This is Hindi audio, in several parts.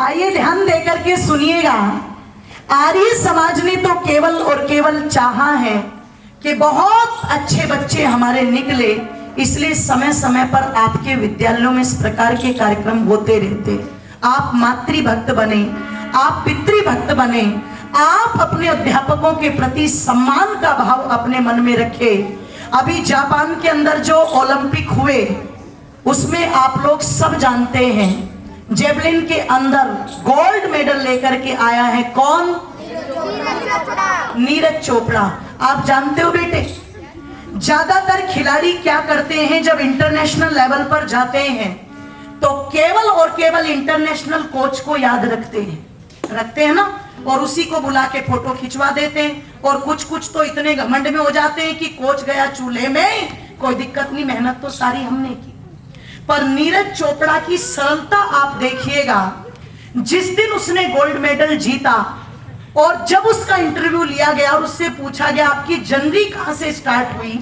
आइए ध्यान देकर के सुनिएगा। आर्य समाज ने तो केवल और केवल चाहा है कि बहुत अच्छे बच्चे हमारे निकले, इसलिए समय समय पर आपके विद्यालयों में इस प्रकार के कार्यक्रम होते रहते। आप मातृभक्त बने, आप पितृभक्त बने, आप अपने अध्यापकों के प्रति सम्मान का भाव अपने मन में रखें। अभी जापान के अंदर जो ओलंपिक हुए उसमें आप लोग सब जानते हैं, जेवलिन के अंदर गोल्ड मेडल लेकर के आया है कौन? नीरज चोपड़ा। आप जानते हो बेटे, ज्यादातर खिलाड़ी क्या करते हैं जब इंटरनेशनल लेवल पर जाते हैं तो केवल और केवल इंटरनेशनल कोच को याद रखते हैं ना, और उसी को बुला के फोटो खिंचवा देते हैं। और कुछ तो इतने घमंड में हो जाते हैं कि कोच गया चूल्हे में, कोई दिक्कत नहीं, मेहनत तो सारी हमने की। पर नीरज चोपड़ा की सरलता आप देखिएगा। जिस दिन उसने गोल्ड मेडल जीता और जब उसका इंटरव्यू लिया गया और उससे पूछा गया आपकी जर्नी कहां से स्टार्ट हुई,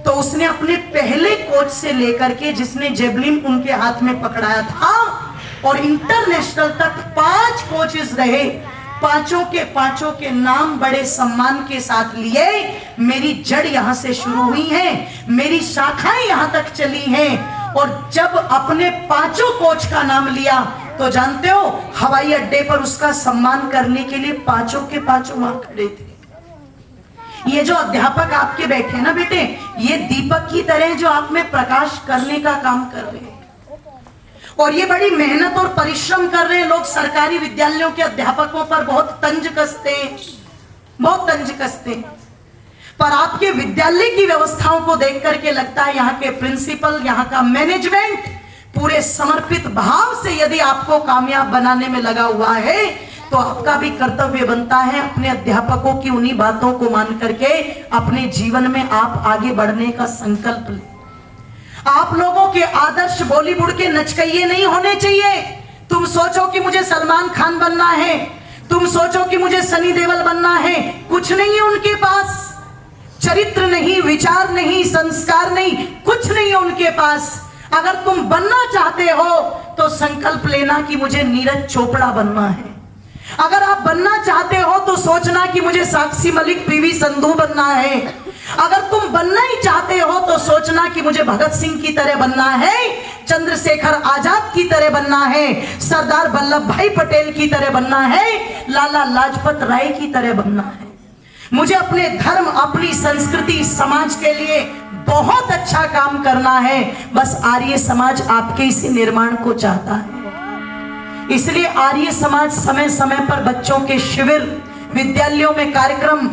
तो उसने अपने पहले कोच से लेकर के, जिसने जेवलिन उनके हाथ में पकड़ाया था, और इंटरनेशनल तक 5 कोचेस रहे, पांचों के नाम बड़े सम्मान के साथ लिए। मेरी जड़ यहां से शुरू हुई है, मेरी शाखाएं यहां तक चली हैं। और जब अपने 5 कोच का नाम लिया तो जानते हो, हवाई अड्डे पर उसका सम्मान करने के लिए 5 के 5 वहां खड़े थे। ये जो अध्यापक आपके बैठे ना बेटे, ये दीपक की तरह जो आप में प्रकाश करने का काम कर रहे हैं, और ये बड़ी मेहनत और परिश्रम कर रहे हैं। लोग सरकारी विद्यालयों के अध्यापकों पर बहुत तंज कसते हैं, पर आपके विद्यालय की व्यवस्थाओं को देख करके लगता है यहाँ के प्रिंसिपल, यहाँ का मैनेजमेंट पूरे समर्पित भाव से यदि आपको कामयाब बनाने में लगा हुआ है, तो आपका भी कर्तव्य बनता है अपने अध्यापकों की उन्हीं बातों को मान करके अपने जीवन में आप आगे बढ़ने का संकल्प लें। आप लोगों के आदर्श बॉलीवुड के नचकइये नहीं होने चाहिए। तुम सोचो कि मुझे सलमान खान बनना है, तुम सोचो कि मुझे सनी देओल बनना है, कुछ नहीं है उनके पास। चरित्र नहीं, विचार नहीं, संस्कार नहीं, कुछ नहीं है उनके पास। अगर तुम बनना चाहते हो तो संकल्प लेना कि मुझे नीरज चोपड़ा बनना है। अगर आप बनना चाहते हो तो सोचना कि मुझे साक्षी मलिक, पीवी संधू बनना है। अगर तुम बनना ही चाहते हो तो सोचना कि मुझे भगत सिंह की तरह बनना है, चंद्रशेखर आजाद की तरह बनना है, सरदार वल्लभ भाई पटेल की तरह बनना है, लाला लाजपत राय की तरह बनना है। मुझे अपने धर्म, अपनी संस्कृति, समाज के लिए बहुत अच्छा काम करना है। बस आर्य समाज आपके इसी निर्माण को चाहता है। इसलिए आर्य समाज समय समय पर बच्चों के शिविर, विद्यालयों में कार्यक्रम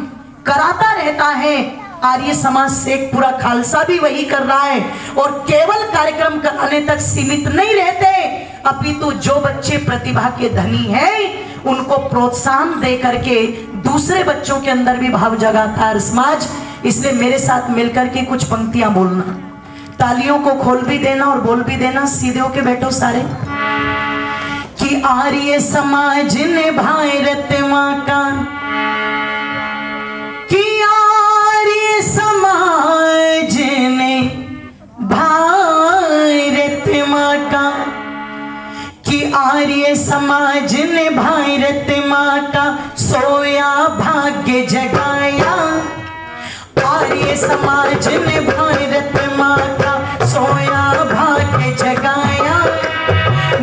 कराता रहता है। आर्य समाज से एक पूरा खालसा भी वही कर रहा है, और केवल कार्यक्रम कराने तक सीमित नहीं रहते, अपितु जो बच्चे प्रतिभा के धनी हैं उनको प्रोत्साहन दे करके दूसरे बच्चों के अंदर भी भाव जगाता है समाज। इसलिए मेरे साथ मिलकर के कुछ पंक्तियां बोलना, तालियों को खोल भी देना और बोल भी देना। सीधे होके बैठो सारे। कि आर्य समाज ने भारत माँ का, कि आर्य समाज ने भारत माँ का, कि आर्य समाज ने भारत माँ का सोया भाग्य जगाया। आर्य समाज ने भारत माँ का सोया भाग्य जगाया।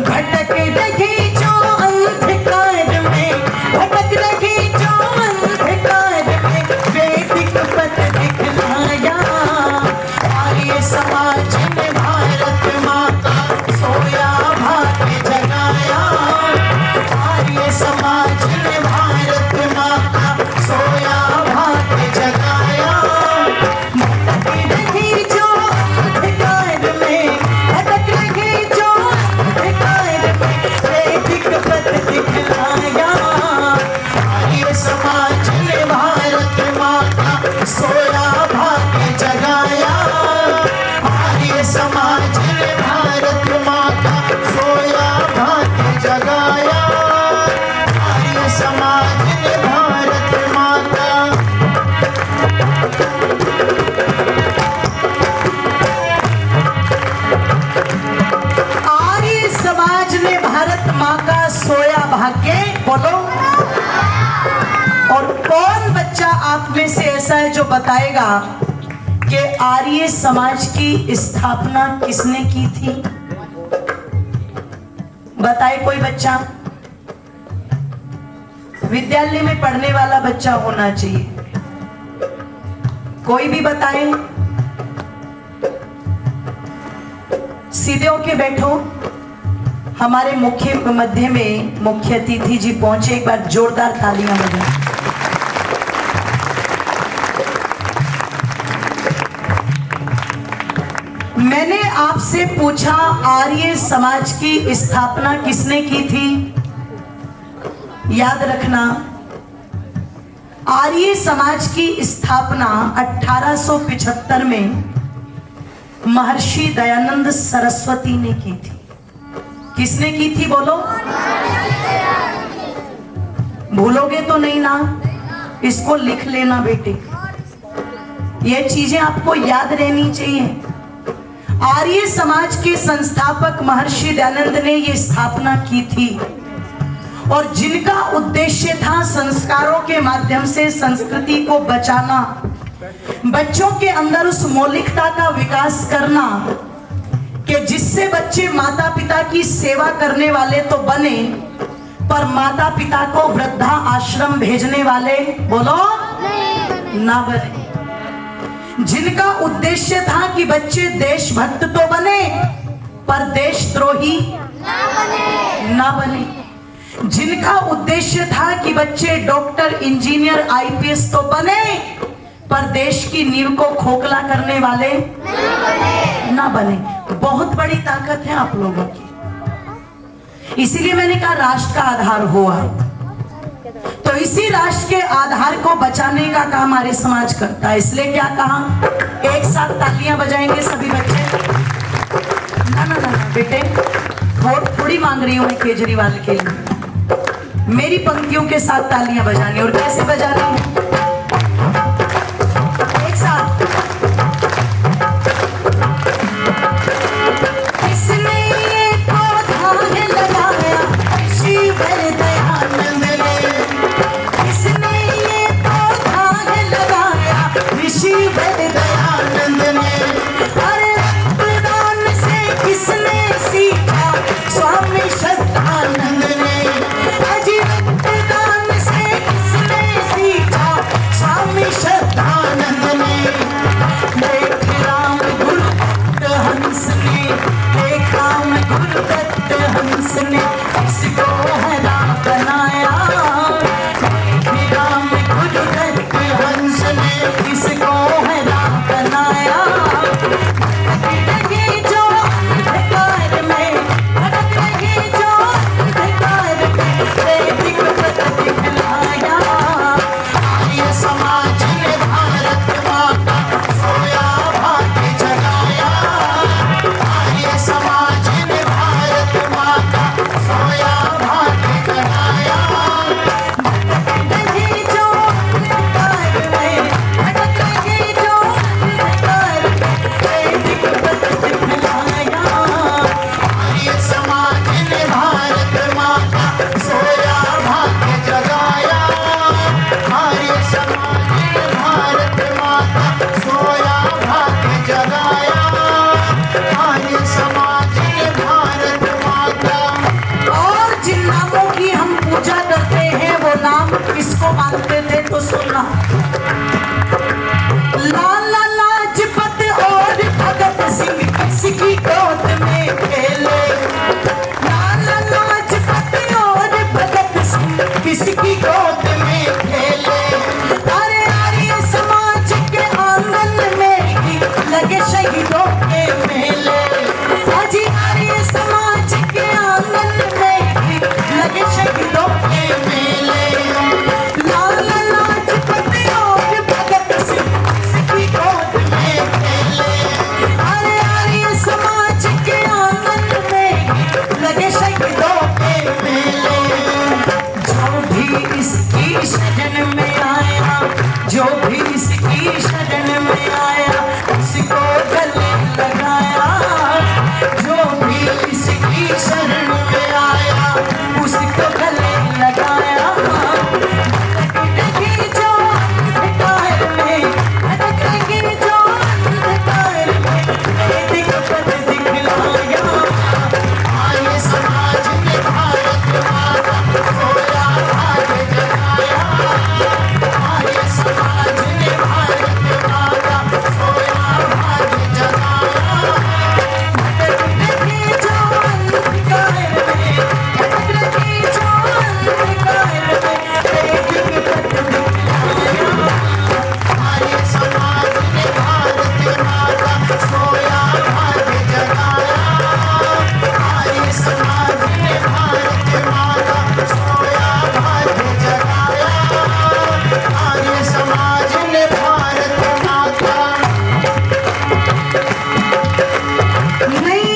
भटक रही जो अंधकार में, भटक रही जो अंधकार में, वैदिक पथ दिखलाया। आर्य समाज ने भारत माँ का सोया भाग्य जगाया। आर्य समाज ने भारत माँ का सोया भाग्य जगाया। भटक रही जो अंधकार में, भटक रही जो अंधकार में, वैदिक पथ दिखलाया। आर्य समाज ने भारत माँ का सोया भाग्य जगाया। आर्य समाज ने भारत माँ का सोया भाग्य जगाया। आर्य समाज ने भारत माँ का, आर्य समाज ने भारत माँ का सोया जो बताएगा कि आर्य समाज की स्थापना किसने की थी? बताए कोई बच्चा? विद्यालय में पढ़ने वाला बच्चा होना चाहिए, कोई भी बताए। सीधे होके बैठो। हमारे मुख्य मध्य में मुख्य अतिथि जी पहुंचे, एक बार जोरदार तालियां बजाएं। मैंने आपसे पूछा आर्य समाज की स्थापना किसने की थी? याद रखना, आर्य समाज की स्थापना 1875 में महर्षि दयानंद सरस्वती ने की थी। किसने की थी बोलो? भूलोगे तो नहीं ना? इसको लिख लेना बेटे, ये चीजें आपको याद रहनी चाहिए। आर्य समाज के संस्थापक महर्षि दयानंद ने ये स्थापना की थी और जिनका उद्देश्य था संस्कारों के माध्यम से संस्कृति को बचाना, बच्चों के अंदर उस मौलिकता का विकास करना कि जिससे बच्चे माता पिता की सेवा करने वाले तो बने, पर माता पिता को वृद्धा आश्रम भेजने वाले बोलो ना बने। जिनका उद्देश्य था कि बच्चे देशभक्त तो बने पर देशद्रोही ना बने। जिनका उद्देश्य था कि बच्चे डॉक्टर, इंजीनियर, आईपीएस तो बने पर देश की नींव को खोखला करने वाले ना बने। बहुत बड़ी ताकत है आप लोगों की, इसीलिए मैंने कहा राष्ट्र का आधार हुआ है। तो इसी राष्ट्र के आधार को बचाने का काम आर्य समाज करता है। इसलिए क्या कहा, एक साथ तालियां बजाएंगे सभी बच्चे। ना ना ना बेटे, वोट थोड़ी मांग रही हूं मैं केजरीवाल के लिए, मेरी पंक्तियों के साथ तालियां बजानी। और कैसे बजानी है? एक साथ। किसने ये पौधा लगाया? शिव दयानंद ने। किसने ये पौधा लगाया? शिव दयानंद ने। अरे रक्तदान से किसने सीखा? स्वामी श्रद्धानंद ने। अजी रक्तदान से किसने सीखा? स्वामी श्रद्धानंद ने। देख राम गुरुदत्त हंस ने, देख राम गुरुदत्त हंस ने इसको हरा बनाया। देख राम गुरुदत्त हंस ने इसको हरा बनाया। भटक रही जो अंधकार में, भटक रही जो अंधकार में, वैदिक पथ दिखलाया। आर्य समाज ने भारत माँ का सोया भाग्य जगाया। आर्य समाज ने भारत माँ का नहीं